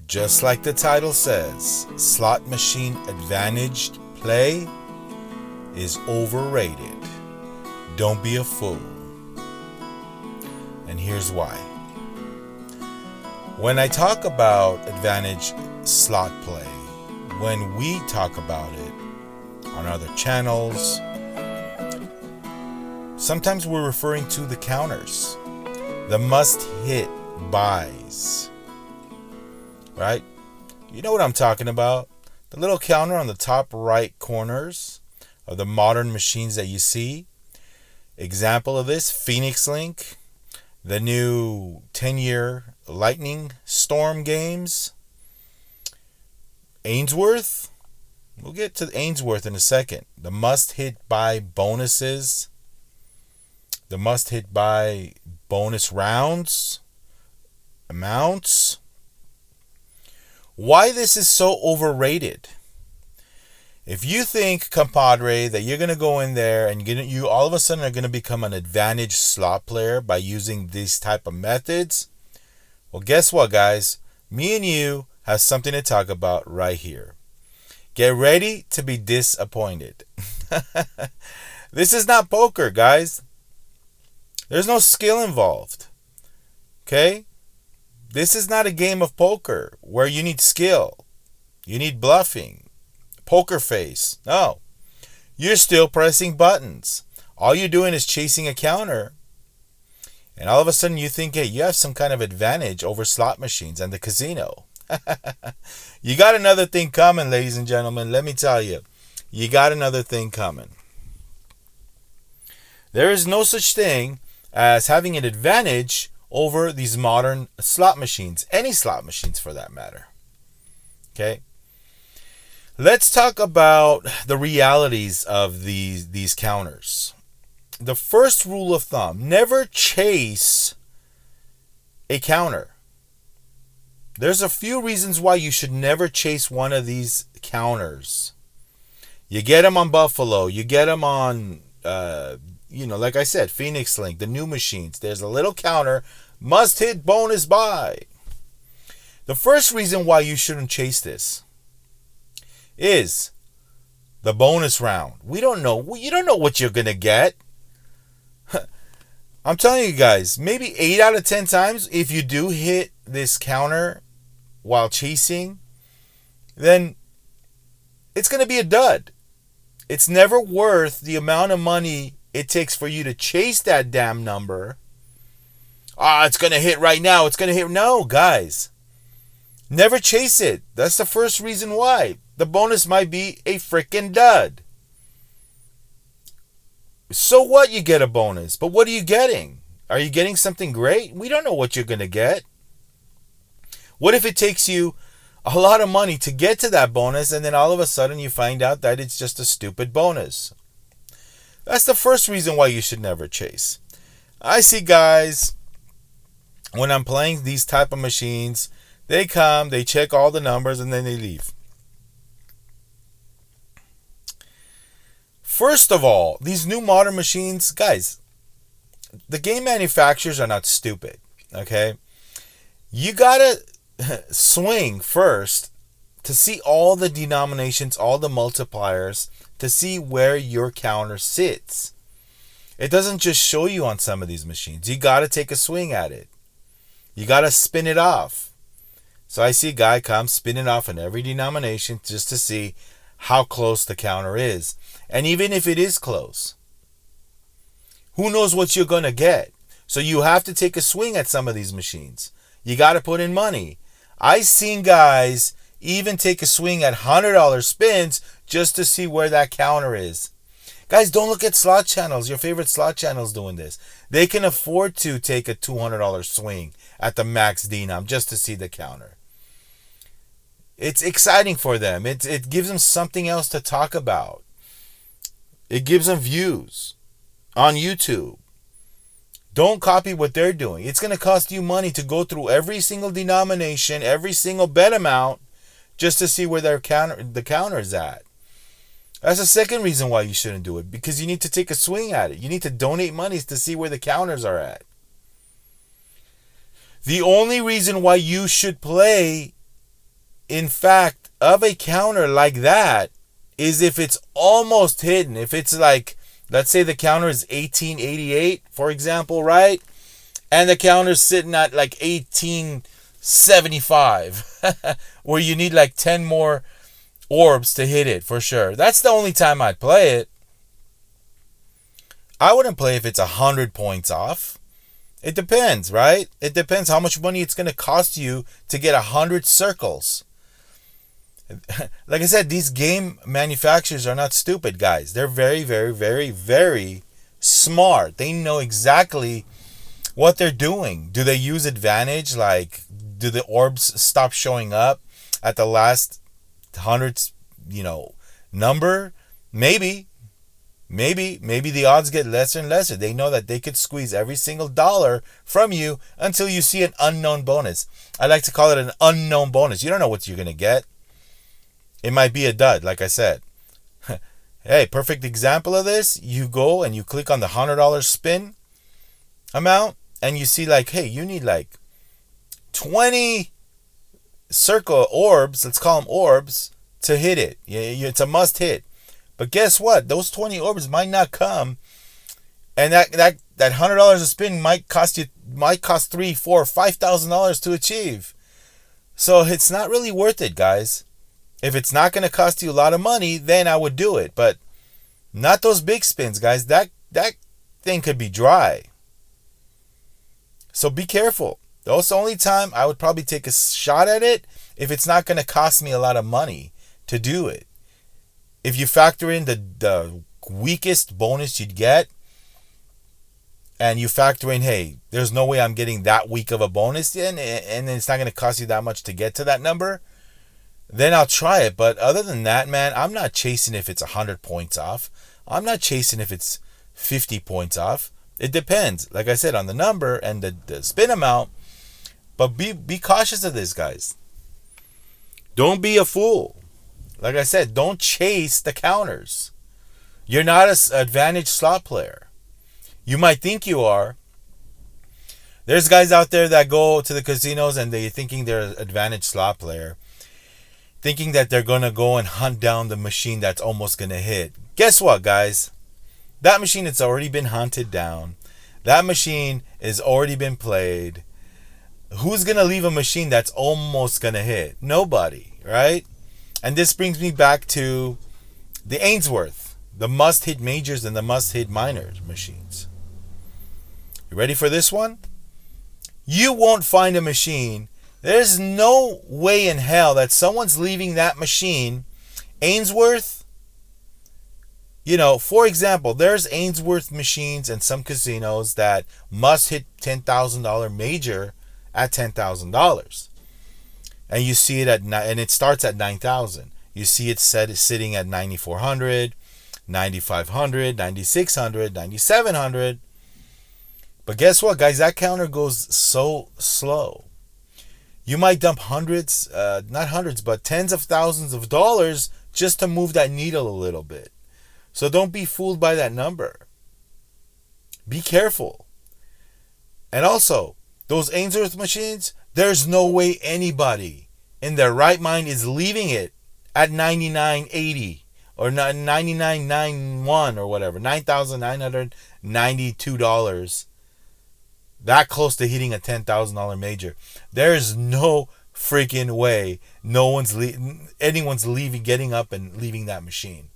Just like the title says, slot machine advantaged play is overrated. Don't be a fool. And here's why. When I talk about advantage slot play, when we talk about it on other channels, sometimes we're referring to the counters, the must-hit buys, right? You know what I'm talking about. The little counter on the top right corners of the modern machines that you see. Example of this, Phoenix Link, the new 10-year Lightning Storm games, Ainsworth. We'll get to Ainsworth in a second. The must-hit buy bonuses, the must-hit buy bonus rounds, amounts. Why this is so overrated? If you think, compadre, that you're going to go in there and you all of a sudden are going to become an advantage slot player by using these type of methods, well, guess what, guys? Me and you have something to talk about right here. Get ready to be disappointed. This is not poker, guys. There's no skill involved. Okay? This is not a game of poker where you need skill. You need bluffing. Poker face. No. You're still pressing buttons. All you're doing is chasing a counter. And all of a sudden you think, hey, you have some kind of advantage over slot machines and the casino. You got another thing coming, ladies and gentlemen. Let me tell you. You got another thing coming. There is no such thing as having an advantage over these modern slot machines. Any slot machines for that matter. Okay? Let's talk about the realities of these counters. The first rule of thumb, never chase a counter. There's a few reasons why you should never chase one of these counters. You get them on Buffalo. You get them on, like I said, Phoenix Link, the new machines. There's a little counter, must hit bonus buy. The first reason why you shouldn't chase this is the bonus round. We don't know. You don't know what you're going to get. I'm telling you guys, maybe 8 out of 10 times, if you do hit this counter while chasing, then it's going to be a dud. It's never worth the amount of money it takes for you to chase that damn number. It's going to hit right now. It's going to hit. No, guys. Never chase it. That's the first reason why. The bonus might be a freaking dud. So what, you get a bonus? But what are you getting? Are you getting something great? We don't know what you're going to get. What if it takes you a lot of money to get to that bonus and then all of a sudden you find out that it's just a stupid bonus? That's the first reason why you should never chase. I see guys, when I'm playing these type of machines, they come, they check all the numbers, and then they leave. First of all, these new modern machines, guys, the game manufacturers are not stupid, okay? You gotta swing first to see all the denominations, all the multipliers, to see where your counter sits. It doesn't just show you on some of these machines. You gotta take a swing at it. You gotta spin it off. So I see a guy come spinning off in every denomination just to see how close the counter is. And even if it is close, who knows what you're going to get? So you have to take a swing at some of these machines. You got to put in money. I've seen guys even take a swing at $100 spins just to see where that counter is. Guys, don't look at slot channels. Your favorite slot channels doing this. They can afford to take a $200 swing at the max denom just to see the counter. It's exciting for them. It gives them something else to talk about. It gives them views on YouTube. Don't copy what they're doing. It's going to cost you money to go through every single denomination, every single bet amount, just to see where the counter is at. That's the second reason why you shouldn't do it, because you need to take a swing at it. You need to donate monies to see where the counters are at. The only reason why you should play in fact, of a counter like that is if it's almost hidden. If it's like, let's say the counter is 1888, for example, right? And the counter's sitting at like 1875, where you need like 10 more orbs to hit it for sure. That's the only time I'd play it. I wouldn't play if it's 100 points off. It depends, right? It depends how much money it's going to cost you to get 100 circles. Like I said, these game manufacturers are not stupid, guys. They're very, very, very, very smart. They know exactly what they're doing. Do they use advantage? Like, do the orbs stop showing up at the last 100, number? Maybe the odds get lesser and lesser. They know that they could squeeze every single dollar from you until you see an unknown bonus. I like to call it an unknown bonus. You don't know what you're going to get. It might be a dud, like I said. Hey, perfect example of this. You go and you click on the $100 spin amount and you see like, hey, you need like 20 circle orbs, let's call them orbs, to hit it. It's a must hit. But guess what? Those 20 orbs might not come, and that $100 a spin might cost $3, $4, $5,000 to achieve. So it's not really worth it, guys. If it's not going to cost you a lot of money, then I would do it. But not those big spins, guys. That thing could be dry. So be careful. That's the only time I would probably take a shot at it if it's not going to cost me a lot of money to do it. If you factor in the weakest bonus you'd get, and you factor in, hey, there's no way I'm getting that weak of a bonus in, and it's not going to cost you that much to get to that number, then I'll try it. But other than that, man, I'm not chasing if it's 100 points off. I'm not chasing if it's 50 points off. It depends, like I said, on the number and the spin amount. But be cautious of this, guys. Don't be a fool. Like I said, don't chase the counters. You're not an advantage slot player. You might think you are. There's guys out there that go to the casinos and they're thinking they're an advantage slot player, thinking that they're going to go and hunt down the machine that's almost going to hit. Guess what, guys? That machine has already been hunted down. That machine has already been played. Who's going to leave a machine that's almost going to hit? Nobody, right? And this brings me back to the Ainsworth, the must-hit majors and the must-hit minors machines. You ready for this one? You won't find a machine. There's no way in hell that someone's leaving that machine. Ainsworth, for example, there's Ainsworth machines in some casinos that must hit $10,000 major at $10,000. And you see it and it starts at 9,000. You see it sitting at 9,400, 9,500, 9,600, 9,700. But guess what, guys? That counter goes so slow. You might dump hundreds, not hundreds, but tens of thousands of dollars just to move that needle a little bit. So don't be fooled by that number. Be careful. And also, those Ainsworth machines, there's no way anybody in their right mind is leaving it at 99.80 or 99.91 or whatever, $9,992. That close to hitting a $10,000 major. There's no freaking way anyone's getting up and leaving that machine.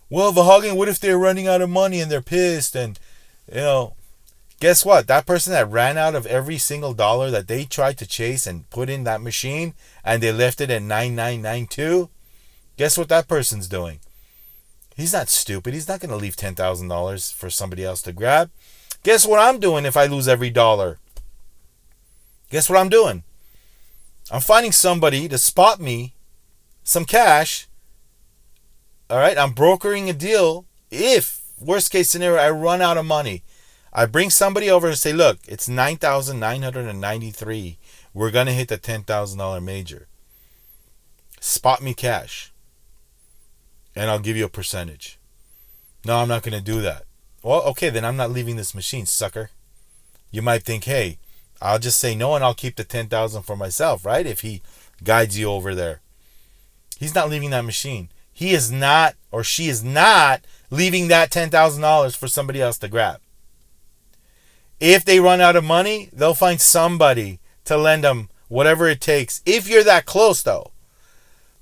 Well, Vahagen, what if they're running out of money and they're pissed? And, guess what? That person that ran out of every single dollar that they tried to chase and put in that machine and they left it at 9992, guess what that person's doing? He's not stupid. He's not going to leave $10,000 for somebody else to grab. Guess what I'm doing if I lose every dollar? Guess what I'm doing? I'm finding somebody to spot me some cash. All right, I'm brokering a deal. If, worst case scenario, I run out of money, I bring somebody over and say, look, it's 9,993. We're going to hit the $10,000 major. Spot me cash. And I'll give you a percentage. No, I'm not going to do that. Well, okay, then I'm not leaving this machine, sucker. You might think, hey, I'll just say no and I'll keep the $10,000 for myself, right? If he guides you over there. He's not leaving that machine. He is not, or she is not, leaving that $10,000 for somebody else to grab. If they run out of money, they'll find somebody to lend them whatever it takes. If you're that close, though.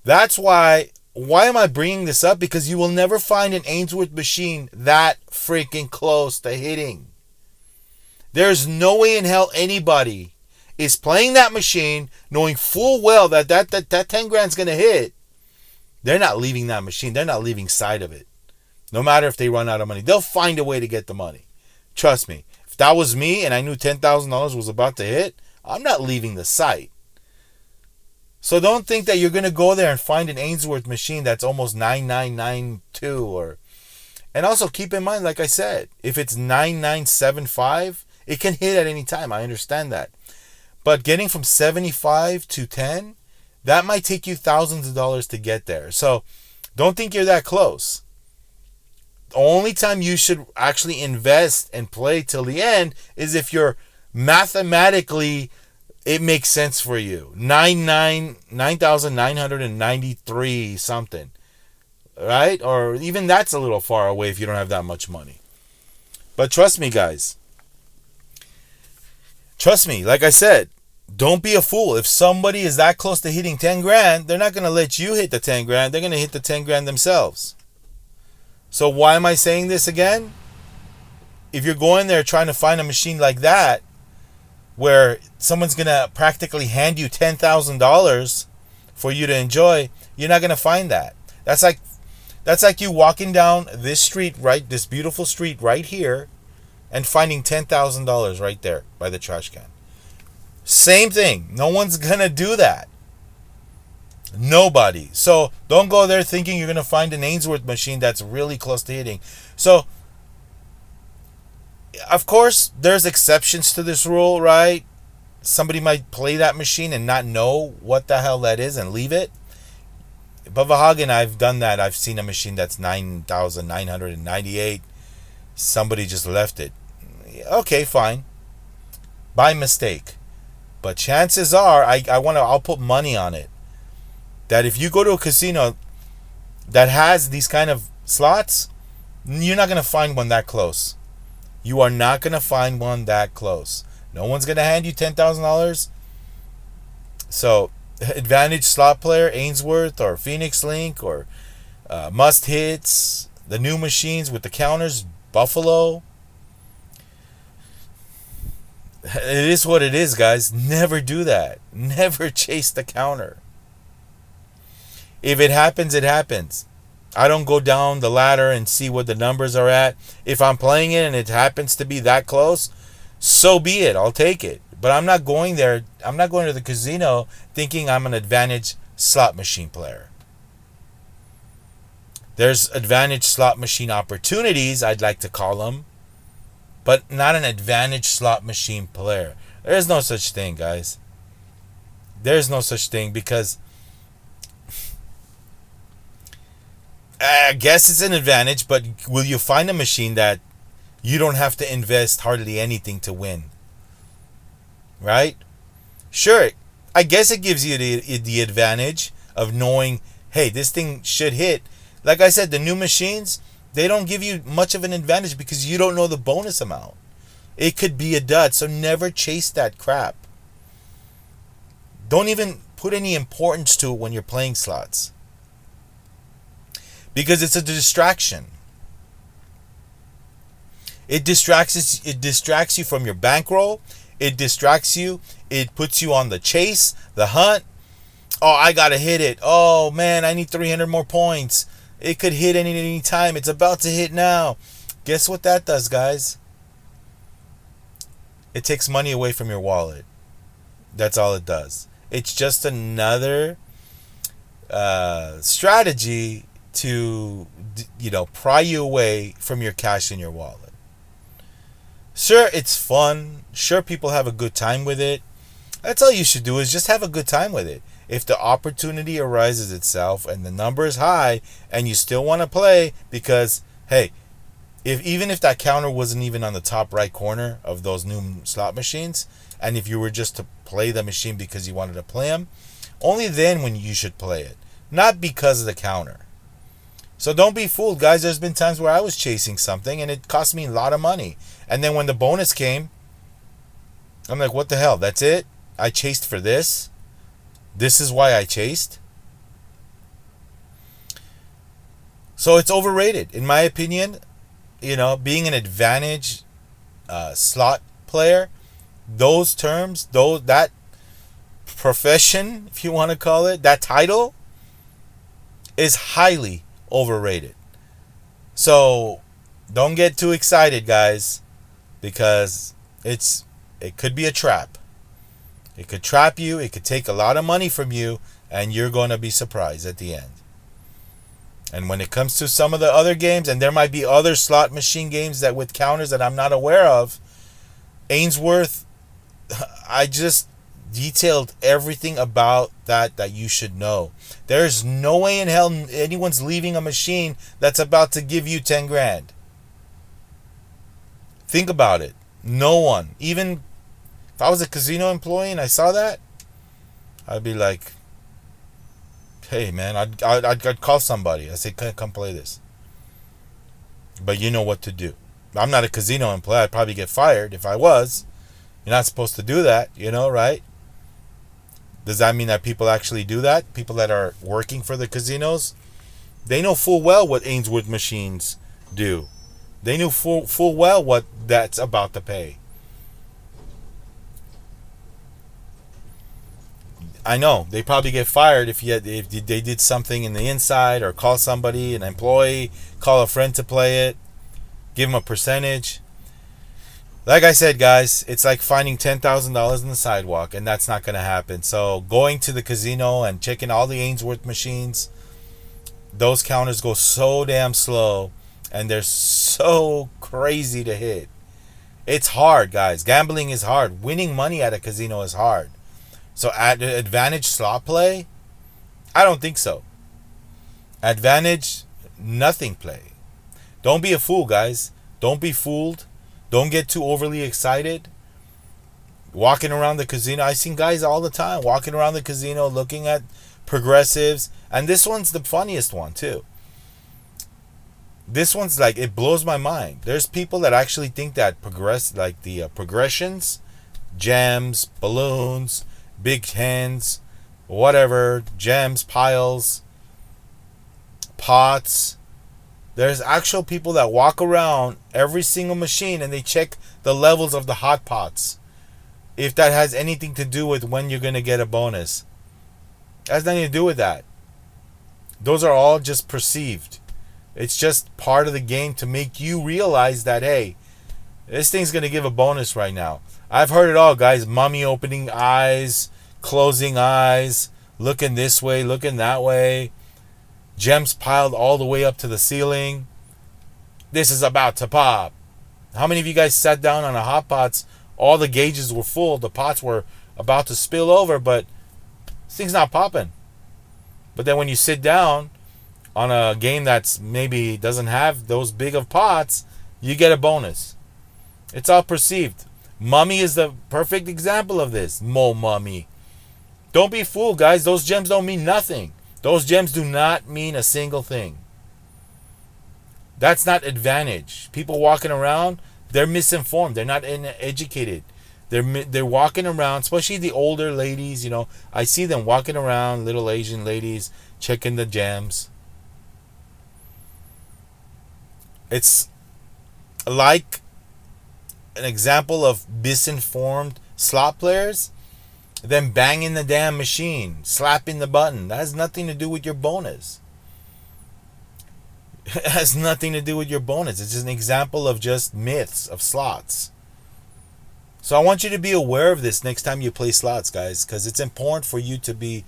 That's why am I bringing this up? Because you will never find an Ainsworth machine that freaking close to hitting. There's no way in hell anybody is playing that machine knowing full well that 10 grand's going to hit. They're not leaving that machine. They're not leaving sight of it. No matter if they run out of money. They'll find a way to get the money. Trust me. If that was me and I knew $10,000 was about to hit, I'm not leaving the site. So don't think that you're going to go there and find an Ainsworth machine that's almost 9992 or... And also keep in mind, like I said, if it's 9975, it can hit at any time. I understand that. But getting from 75 to 10, that might take you thousands of dollars to get there. So don't think you're that close. The only time you should actually invest and play till the end is if you're mathematically, it makes sense for you. 9,993 something. Right? Or even that's a little far away if you don't have that much money. But trust me, guys. Trust me, like I said, don't be a fool. If somebody is that close to hitting 10 grand, they're not going to let you hit the 10 grand. They're going to hit the 10 grand themselves. So why am I saying this again? If you're going there trying to find a machine like that, where someone's going to practically hand you $10,000 for you to enjoy, you're not going to find that. That's like you walking down this street, right, this beautiful street right here, and finding $10,000 right there by the trash can. Same thing. No one's going to do that. Nobody. So don't go there thinking you're going to find an Ainsworth machine that's really close to hitting. So, of course, there's exceptions to this rule, right? Somebody might play that machine and not know what the hell that is and leave it. But Vahagen, I've done that. I've seen a machine that's 9,998. Somebody just left it. Okay, fine. By mistake. But chances are, I'll put money on it, that if you go to a casino that has these kind of slots, you're not going to find one that close. You are not going to find one that close. No one's going to hand you $10,000. So, Advantage slot player, Ainsworth or Phoenix Link or Must Hits, the new machines with the counters, Buffalo. It is what it is, guys. Never do that. Never chase the counter. If it happens, it happens. I don't go down the ladder and see what the numbers are at. If I'm playing it and it happens to be that close, so be it. I'll take it. But I'm not going there. I'm not going to the casino thinking I'm an Advantage slot machine player. There's Advantage slot machine opportunities, I'd like to call them, but not an Advantage slot machine player. There's no such thing, guys. There's no such thing, because I guess it's an advantage, but will you find a machine that you don't have to invest hardly anything to win? Right? Sure, I guess it gives you the advantage of knowing, hey, this thing should hit. Like I said, the new machines, they don't give you much of an advantage because you don't know the bonus amount. It could be a dud, so never chase that crap. Don't even put any importance to it when you're playing slots, because it's a distraction. It distracts you from your bankroll. It distracts you. It puts you on the chase, the hunt. Oh, I gotta hit it. Oh man, I need 300 more points. It could hit any time. It's about to hit now. Guess what that does, guys? It takes money away from your wallet. That's all it does. It's just another strategy to, pry you away from your cash in your wallet. Sure, it's fun. Sure, people have a good time with it. That's all you should do, is just have a good time with it. If the opportunity arises itself and the number is high and you still want to play, because, hey, even if that counter wasn't even on the top right corner of those new slot machines, and if you were just to play the machine because you wanted to play them, only then when you should play it, not because of the counter. So don't be fooled, guys. There's been times where I was chasing something and it cost me a lot of money. And then when the bonus came, I'm like, what the hell? That's it? I chased for this? This is why I chased? So it's overrated. In my opinion, being an advantage slot player, those terms, that profession, if you want to call it, that title, is highly overrated. So don't get too excited, guys, because it could be a trap. It could trap you. It could take a lot of money from you, and you're going to be surprised at the end. And when it comes to some of the other games, and there might be other slot machine games that with counters that I'm not aware of, Ainsworth, I just detailed everything about that you should know. There's no way in hell anyone's leaving a machine that's about to give you 10 grand. Think about it. No one. Even if I was a casino employee and I saw that, I'd be like, hey man, I'd call somebody. I say, come play this. But you know what to do. I'm not a casino employee. I'd probably get fired if I was. You're not supposed to do that, right? Does that mean that people actually do that? People that are working for the casinos, they know full well what Ainsworth machines do. They knew full well what that's about to pay. I know they probably get fired if they did something in the inside, or call somebody, an employee, call a friend to play it, give them a percentage. Like I said, guys, it's like finding $10,000 on the sidewalk, and that's not going to happen. So going to the casino and checking all the Ainsworth machines, those counters go so damn slow, and they're so crazy to hit. It's hard, guys. Gambling is hard. Winning money at a casino is hard. So at advantage slot play, I don't think so. Advantage nothing play. Don't be a fool, guys. Don't be fooled. Don't get too overly excited. Walking around the casino, I've seen guys all the time walking around the casino looking at progressives, and this one's the funniest one too. This one's like, it blows my mind. There's people that actually think that progressions, gems, balloons, big hands, whatever, gems, piles, pots. There's actual people that walk around every single machine and they check the levels of the hot pots. If that has anything to do with when you're going to get a bonus. It has nothing to do with that. Those are all just perceived. It's just part of the game to make you realize that, hey, this thing's going to give a bonus right now. I've heard it all, guys. Mummy opening eyes, closing eyes, looking this way, looking that way. Gems piled all the way up to the ceiling. This is about to pop. How many of you guys sat down on a hot pots? All the gauges were full. The pots were about to spill over, but this thing's not popping. But then when you sit down on a game that's maybe doesn't have those big of pots, you get a bonus. It's all perceived. Mummy is the perfect example of this. Mummy. Don't be fooled, guys. Those gems don't mean nothing. Those gems do not mean a single thing. That's not advantage. People walking around, they're misinformed. They're not educated. They're walking around, especially the older ladies. I see them walking around, little Asian ladies, checking the gems. It's like an example of misinformed slot players. Then banging the damn machine, slapping the button. That has nothing to do with your bonus. It has nothing to do with your bonus. It's just an example of just myths of slots. So I want you to be aware of this next time you play slots, guys, because it's important for you to be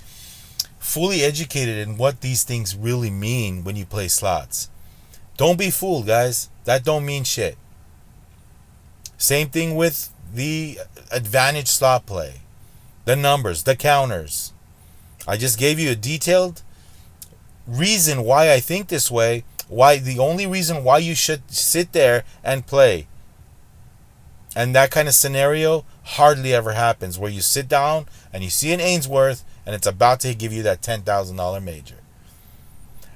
fully educated in what these things really mean when you play slots. Don't be fooled, guys. That don't mean shit. Same thing with the advantage slot play. The numbers, the counters. I just gave you a detailed reason why I think this way. The only reason why you should sit there and play. And that kind of scenario hardly ever happens, where you sit down and you see an Ainsworth and it's about to give you that $10,000 major.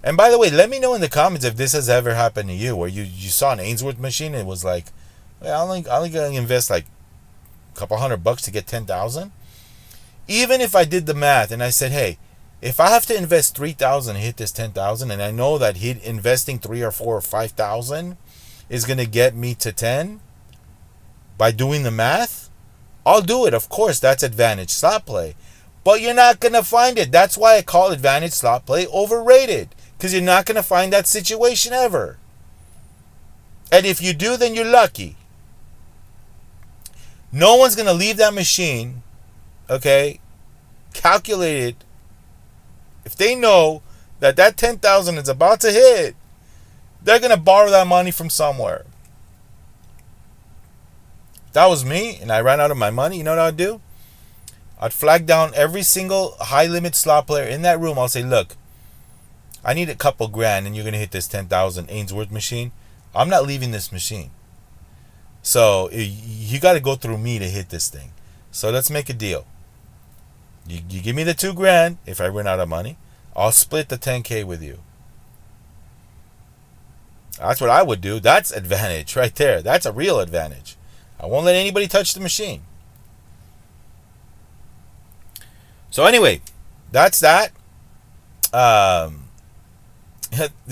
And by the way, let me know in the comments if this has ever happened to you, where you saw an Ainsworth machine and it was like, well, I only gonna invest like a couple $100 to get 10,000. Even if I did the math and I said, hey, if I have to invest 3,000 to hit this 10,000, and I know that investing 3 or 4 or 5,000 is gonna get me to 10 by doing the math, I'll do it. Of course, that's advantage slot play. But you're not going to find it. That's why I call advantage slot play overrated. Because you're not going to find that situation ever. And if you do, then you're lucky. No one's going to leave that machine, okay, calculated. If they know that that 10,000 is about to hit, they're going to borrow that money from somewhere. If that was me and I ran out of my money, you know what I'd do? I'd flag down every single high limit slot player in that room. I'll say, look, I need a couple grand and you're going to hit this 10,000 Ainsworth machine. I'm not leaving this machine. So you got to go through me to hit this thing. So let's make a deal. You give me the 2 grand. If I run out of money, I'll split the 10K with you. That's what I would do. That's advantage right there. That's a real advantage. I won't let anybody touch the machine. So anyway, that's that. The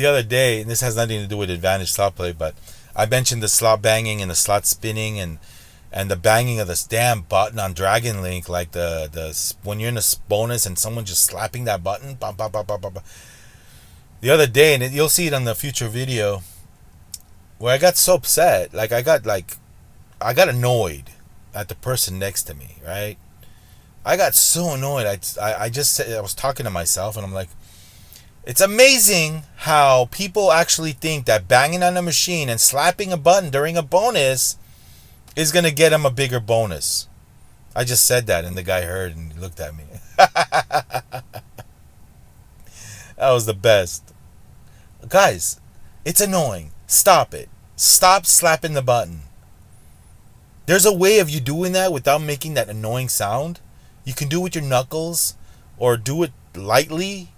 other day, and this has nothing to do with advantage slot play, but I mentioned the slot banging and the slot spinning and the banging of this damn button on Dragon Link, like the when you're in a bonus and someone just slapping that button. Bah, bah, bah, bah, bah, bah. The other day, and you'll see it on the future video, where I got so upset, I got annoyed at the person next to me, right? I got so annoyed. I just said, I was talking to myself and I'm like, it's amazing how people actually think that banging on a machine and slapping a button during a bonus is going to get them a bigger bonus. I just said that and the guy heard and looked at me. That was the best. Guys, it's annoying. Stop it. Stop slapping the button. There's a way of you doing that without making that annoying sound. You can do it with your knuckles or do it lightly,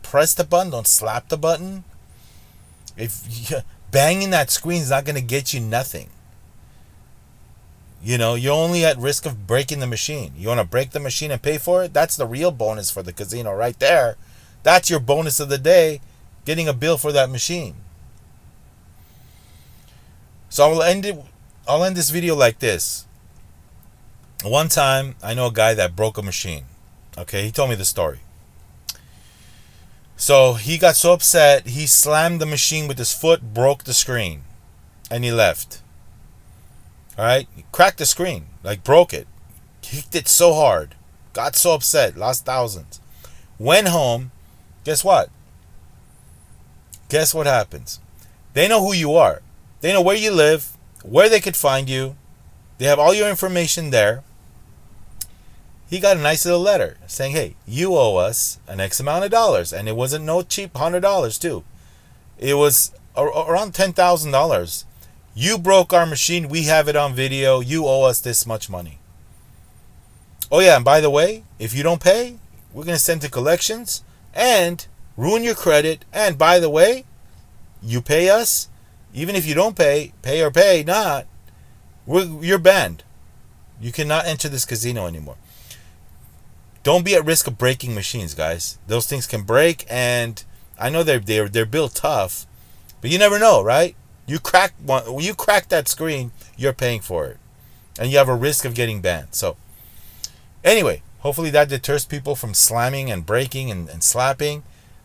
press the button, don't slap the button. Banging that screen is not going to get you nothing. You're only at risk of breaking the machine. You want to break the machine and pay for it? That's the real bonus for the casino right there. That's your bonus of the day, getting a bill for that machine. So I'll end this video like this. One time, I know a guy that broke a machine. Okay, he told me the story. So he got so upset, he slammed the machine with his foot, broke the screen, and he left. Alright, he cracked the screen, broke it. Kicked it so hard, got so upset, lost thousands. Went home, guess what? Guess what happens? They know who you are. They know where you live, where they could find you. They have all your information there. He got a nice little letter saying, hey, you owe us an X amount of dollars. And it wasn't no cheap $100 too. It was around $10,000. You broke our machine. We have it on video. You owe us this much money. Oh yeah, and by the way, if you don't pay, we're going to send to collections and ruin your credit. And by the way, you pay us. Even if you don't pay or pay not, you're banned. You cannot enter this casino anymore. Don't be at risk of breaking machines, guys. Those things can break, and I know they're built tough, but you never know, right? You crack that screen, you're paying for it, and you have a risk of getting banned. So, anyway, hopefully that deters people from slamming and breaking and slapping.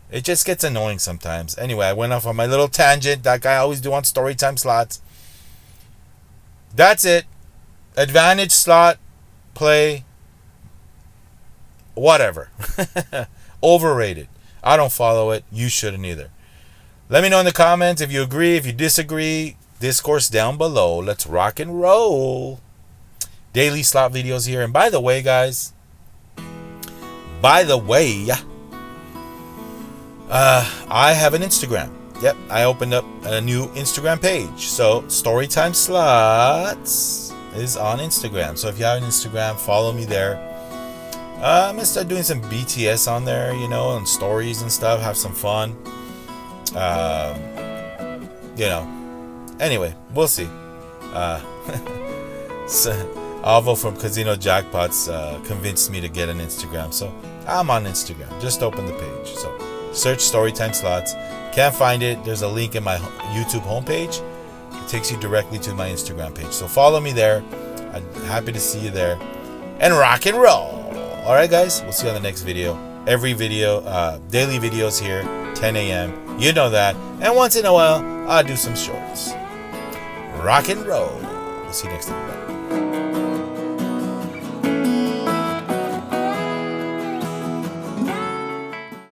It just gets annoying sometimes. Anyway, I went off on my little tangent that guy always do on Storytime Slots. That's it. Advantage slot play. Whatever. Overrated. I don't follow it. You shouldn't either. Let me know in the comments if you agree, if you disagree. Discourse down below. Let's rock and roll. Daily slot videos here. And by the way, guys. I have an Instagram. Yep, I opened up a new Instagram page. So, Storytime Slots is on Instagram. So if you have an Instagram, follow me there. I'm gonna start doing some BTS on there, and stories and stuff. Have some fun. Anyway, we'll see. So, Alvo from Casino Jackpots convinced me to get an Instagram, so I'm on Instagram. Just open the page. So search Storytime Slots. Can't find it. There's a link in my YouTube homepage. It takes you directly to my Instagram page. So follow me there. I'm happy to see you there. And rock and roll. All right, guys. We'll see you on the next video. Every video, daily videos here, 10 a.m. You know that. And once in a while, I'll do some shorts. Rock and roll. We'll see you next time. Bye.